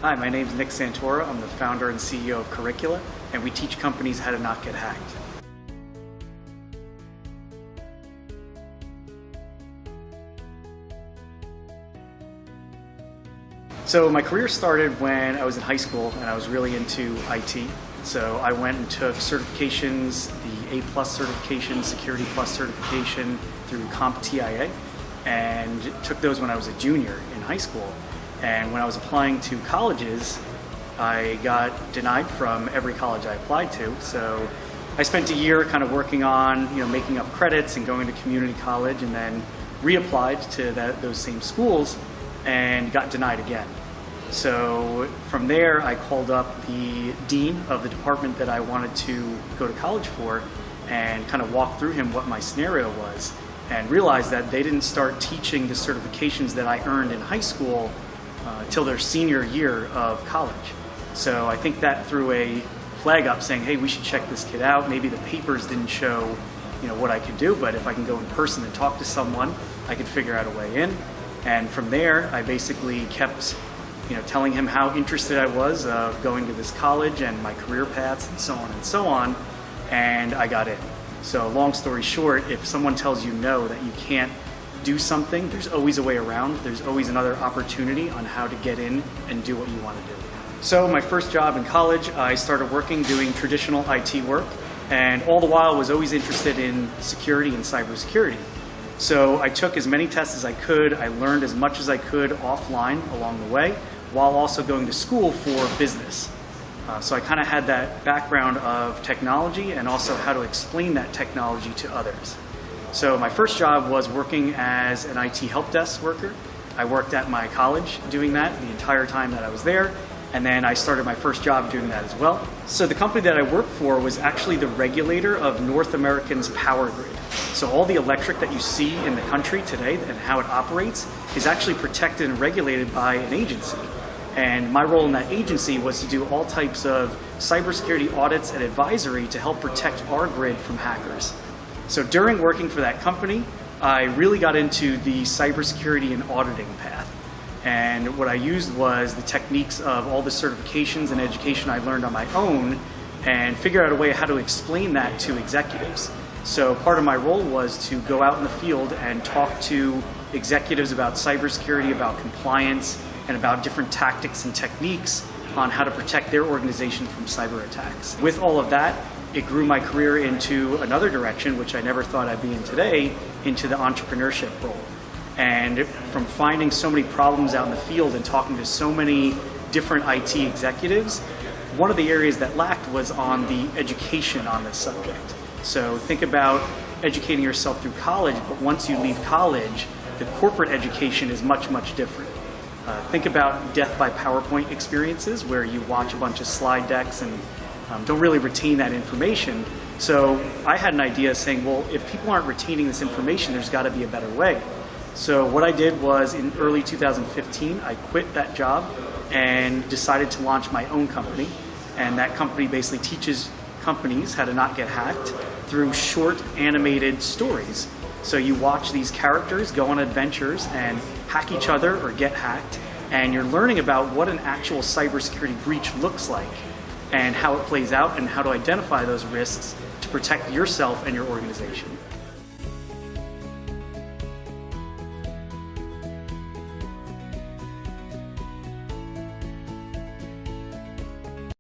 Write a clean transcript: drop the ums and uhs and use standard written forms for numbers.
Hi, my name is Nick Santora. I'm the founder and CEO of Curricula, and we teach companies how to not get hacked. So my career started when I was in high school and I was really into IT. So I went and took certifications, the A+ certification, Security Plus certification through CompTIA, and took those when I was a junior in high school. And when I was applying to colleges, I got denied from every college I applied to. So I spent a year kind of working on, making up credits and going to community college, and then reapplied to those same schools and got denied again. So from there, I called up the dean of the department that I wanted to go to college for and kind of walked through him what my scenario was, and realized that they didn't start teaching the certifications that I earned in high school till their senior year of college. So I think that threw a flag up saying, hey, we should check this kid out. Maybe the papers didn't show what I could do, but if I can go in person and talk to someone, I could figure out a way in. And from there, I basically kept telling him how interested I was of going to this college and my career paths and so on, and I got in. So long story short, if someone tells you no, that you can't do something, there's always a way around. There's always another opportunity on how to get in and do what you want to do. So my first job in college, I started working doing traditional IT work, and all the while was always interested in security and cybersecurity. So I took as many tests as I could. I learned as much as I could offline along the way, while also going to school for business. So I kind of had that background of technology and also how to explain that technology to others. So my first job was working as an IT help desk worker. I worked at my college doing that the entire time that I was there, and then I started my first job doing that as well. So the company that I worked for was actually the regulator of North America's power grid. So all the electric that you see in the country today and how it operates is actually protected and regulated by an agency. And my role in that agency was to do all types of cybersecurity audits and advisory to help protect our grid from hackers. So during working for that company, I really got into the cybersecurity and auditing path. And what I used was the techniques of all the certifications and education I learned on my own, and figure out a way how to explain that to executives. So part of my role was to go out in the field and talk to executives about cybersecurity, about compliance, and about different tactics and techniques on how to protect their organization from cyber attacks. With all of that, it grew my career into another direction, which I never thought I'd be in today, into the entrepreneurship role. And from finding so many problems out in the field and talking to so many different IT executives, one of the areas that lacked was on the education on this subject. So think about educating yourself through college, but once you leave college, the corporate education is much, much different. Think about death by PowerPoint experiences where you watch a bunch of slide decks and don't really retain that information. So I had an idea saying, well, if people aren't retaining this information, there's got to be a better way. So what I did was in early 2015, I quit that job and decided to launch my own company. And that company basically teaches companies how to not get hacked through short animated stories. So you watch these characters go on adventures and hack each other or get hacked, and you're learning about what an actual cybersecurity breach looks like and how it plays out and how to identify those risks to protect yourself and your organization.